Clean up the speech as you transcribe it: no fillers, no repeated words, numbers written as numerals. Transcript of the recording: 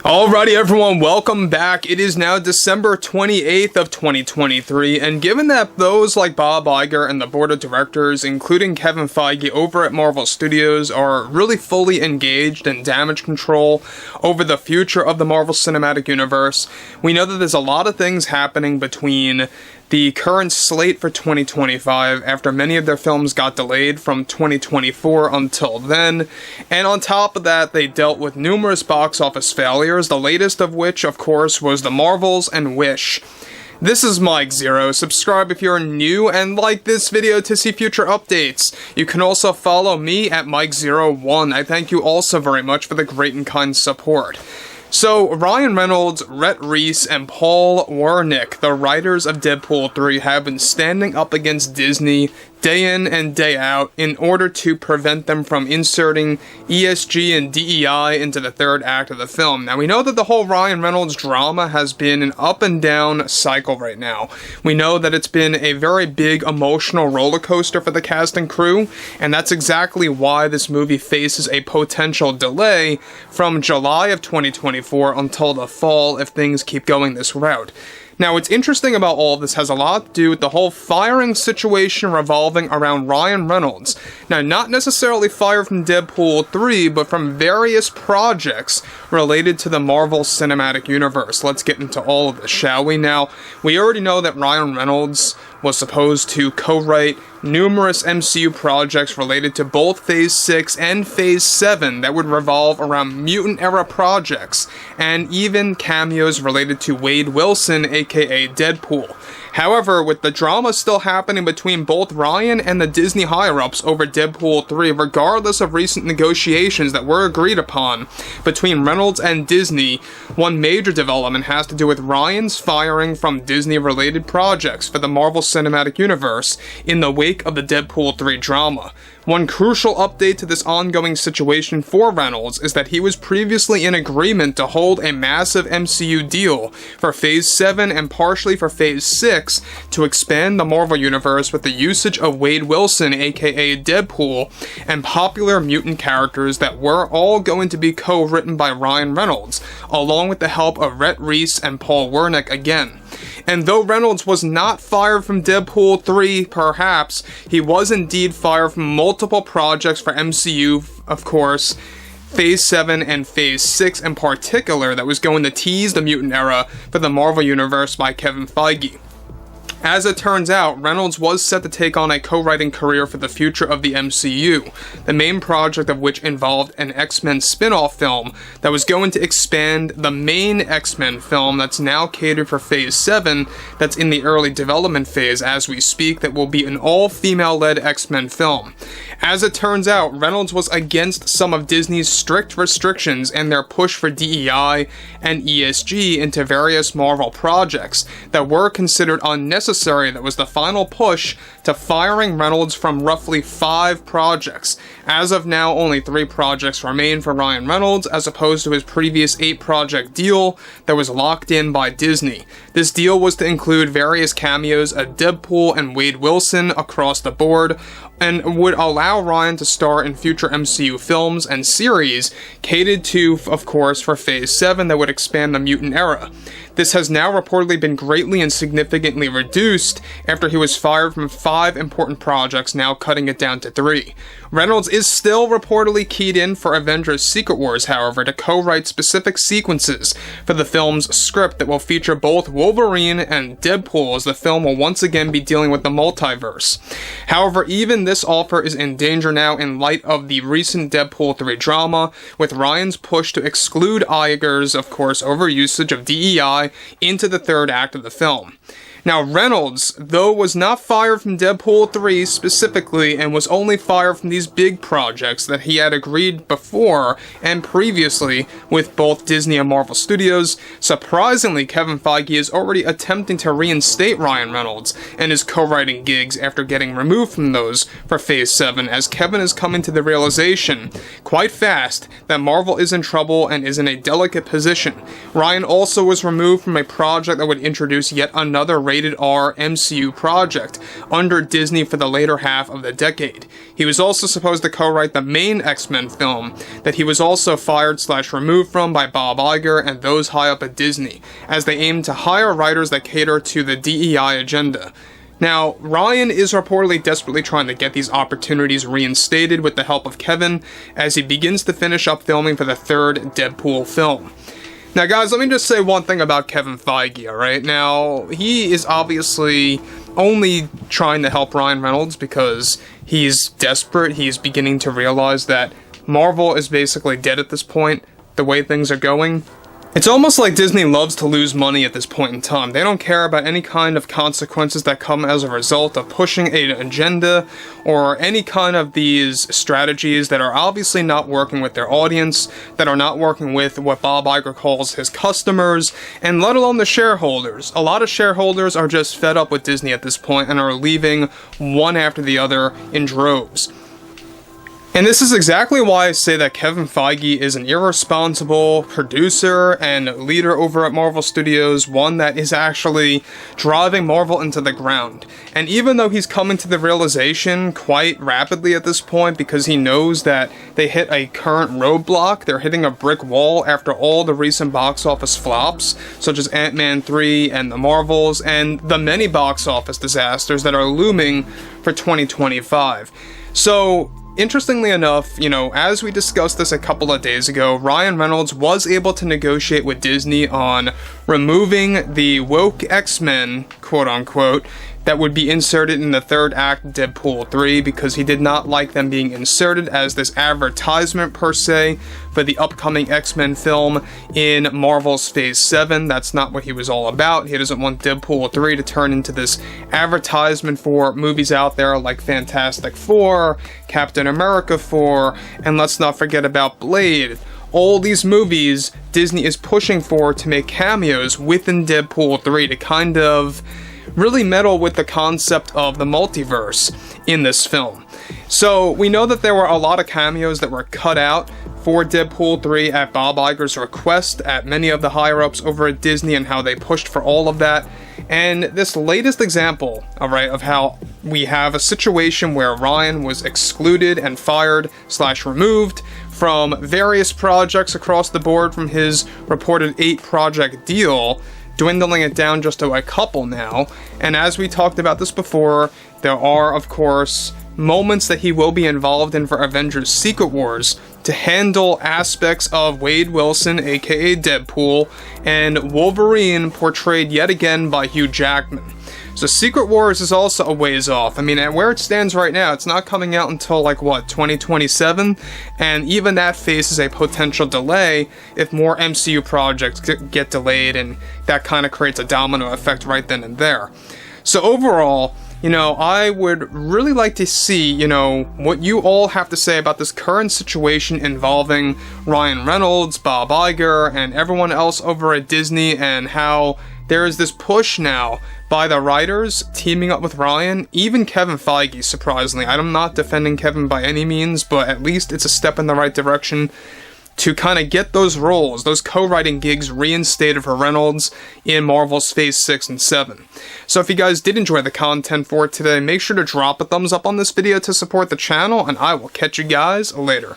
Alrighty everyone, welcome back. It is now December 28th of 2023, and given that those like Bob Iger and the board of directors, including Kevin Feige over at Marvel Studios, are really fully engaged in damage control over the future of the Marvel Cinematic Universe, we know that there's a lot of things happening between the current slate for 2025 after many of their films got delayed from 2024 until then, and on top of that they dealt with numerous box office failures, the latest of which of course was The Marvels and Wish. This is Mike Zero. Subscribe if you're new and like this video to see future updates. You can also follow me at Mike01. I thank you also very much for the great and kind support. So, Ryan Reynolds, Rhett Reese, and Paul Wernick, the writers of Deadpool 3, have been standing up against Disney day in and day out in order to prevent them from inserting ESG and DEI into the third act of the film. Now, we know that the whole Ryan Reynolds drama has been an up and down cycle right now. We know that it's been a very big emotional roller coaster for the cast and crew, and that's exactly why this movie faces a potential delay from July of 2024 until the fall if things keep going this route. Now, what's interesting about all of this has a lot to do with the whole firing situation revolving around Ryan Reynolds. Now, not necessarily fired from Deadpool 3, but from various projects related to the Marvel Cinematic Universe. Let's get into all of this, shall we? Now, we already know that Ryan Reynolds was supposed to co-write numerous MCU projects related to both Phase 6 and Phase 7 that would revolve around mutant-era projects, and even cameos related to Wade Wilson, aka Deadpool. However, with the drama still happening between both Ryan and the Disney higher-ups over Deadpool 3, regardless of recent negotiations that were agreed upon between Reynolds and Disney, one major development has to do with Ryan's firing from Disney-related projects for the Marvel Cinematic Universe in the wake of the Deadpool 3 drama. One crucial update to this ongoing situation for Reynolds is that he was previously in agreement to hold a massive MCU deal for Phase 7 and partially for Phase 6 to expand the Marvel Universe with the usage of Wade Wilson, aka Deadpool, and popular mutant characters that were all going to be co-written by Ryan Reynolds, along with the help of Rhett Reese and Paul Wernick again. And though Reynolds was not fired from Deadpool 3, perhaps, he was indeed fired from multiple projects for MCU, of course, Phase 7 and Phase 6 in particular, that was going to tease the mutant era for the Marvel Universe by Kevin Feige. As it turns out, Reynolds was set to take on a co-writing career for the future of the MCU, the main project of which involved an X-Men spin-off film that was going to expand the main X-Men film that's now catered for Phase 7, that's in the early development phase as we speak, that will be an all-female-led X-Men film. As it turns out, Reynolds was against some of Disney's strict restrictions and their push for DEI and ESG into various Marvel projects that were considered unnecessary. That was the final push to firing Reynolds from roughly 5 projects. As of now, only 3 projects remain for Ryan Reynolds, as opposed to his previous 8-project deal that was locked in by Disney. This deal was to include various cameos of Deadpool and Wade Wilson across the board, and would allow Ryan to star in future MCU films and series, catered to, of course, for Phase 7 that would expand the mutant era. This has now reportedly been greatly and significantly reduced after he was fired from 5 important projects, now cutting it down to 3. Reynolds is still reportedly keyed in for Avengers Secret Wars, however, to co-write specific sequences for the film's script that will feature both Wolverine and Deadpool, as the film will once again be dealing with the multiverse. However, even this offer is in danger now in light of the recent Deadpool 3 drama, with Ryan's push to exclude Iger's, of course, overusage of DEI into the third act of the film. Now, Reynolds, though, was not fired from Deadpool 3 specifically, and was only fired from these big projects that he had agreed before and previously with both Disney and Marvel Studios. Surprisingly, Kevin Feige is already attempting to reinstate Ryan Reynolds and his co-writing gigs after getting removed from those for Phase 7, as Kevin is coming to the realization, quite fast, that Marvel is in trouble and is in a delicate position. Ryan also was removed from a project that would introduce yet another another rated R MCU project under Disney for the later half of the decade. He was also supposed to co-write the main X-Men film that he was also fired/removed from by Bob Iger and those high up at Disney, as they aimed to hire writers that cater to the DEI agenda. Now, Ryan is reportedly desperately trying to get these opportunities reinstated with the help of Kevin as he begins to finish up filming for the third Deadpool film. Now guys, let me just say one thing about Kevin Feige, alright? Now, he is obviously only trying to help Ryan Reynolds because he's desperate. He's beginning to realize that Marvel is basically dead at this point, the way things are going. It's almost like Disney loves to lose money at this point in time. They don't care about any kind of consequences that come as a result of pushing an agenda or any kind of these strategies that are obviously not working with their audience, that are not working with what Bob Iger calls his customers, and let alone the shareholders. A lot of shareholders are just fed up with Disney at this point and are leaving one after the other in droves. And this is exactly why I say that Kevin Feige is an irresponsible producer and leader over at Marvel Studios, one that is actually driving Marvel into the ground. And even though he's coming to the realization quite rapidly at this point, because he knows that they hit a current roadblock, they're hitting a brick wall after all the recent box office flops, such as Ant-Man 3 and the Marvels, and the many box office disasters that are looming for 2025. So, interestingly enough, as we discussed this a couple of days ago, Ryan Reynolds was able to negotiate with Disney on removing the woke X-Men, quote-unquote, that would be inserted in the third act of Deadpool 3 because he did not like them being inserted as this advertisement per se for the upcoming X-Men film in Marvel's Phase 7. That's not what he was all about. He doesn't want Deadpool 3 to turn into this advertisement for movies out there like Fantastic Four, Captain America 4, and let's not forget about Blade. All these movies Disney is pushing for to make cameos within Deadpool 3 to kind of really meddle with the concept of the multiverse in this film. So we know that there were a lot of cameos that were cut out for Deadpool 3 at Bob Iger's request at many of the higher-ups over at Disney and how they pushed for all of that. And this latest example, alright, of how we have a situation where Ryan was excluded and fired/removed from various projects across the board from his reported 8-project deal, dwindling it down just to a couple now. And as we talked about this before, there are, of course, moments that he will be involved in for Avengers Secret Wars to handle aspects of Wade Wilson, aka Deadpool, and Wolverine, portrayed yet again by Hugh Jackman. So Secret Wars is also a ways off. I mean, at where it stands right now, it's not coming out until, 2027? And even that faces a potential delay if more MCU projects get delayed, and that kind of creates a domino effect right then and there. So overall, I would really like to see, what you all have to say about this current situation involving Ryan Reynolds, Bob Iger, and everyone else over at Disney, and how there is this push now by the writers teaming up with Ryan, even Kevin Feige, surprisingly. I'm not defending Kevin by any means, but at least it's a step in the right direction to kind of get those roles, those co-writing gigs reinstated for Reynolds in Marvel's Phase 6 and 7. So if you guys did enjoy the content for today, make sure to drop a thumbs up on this video to support the channel, and I will catch you guys later.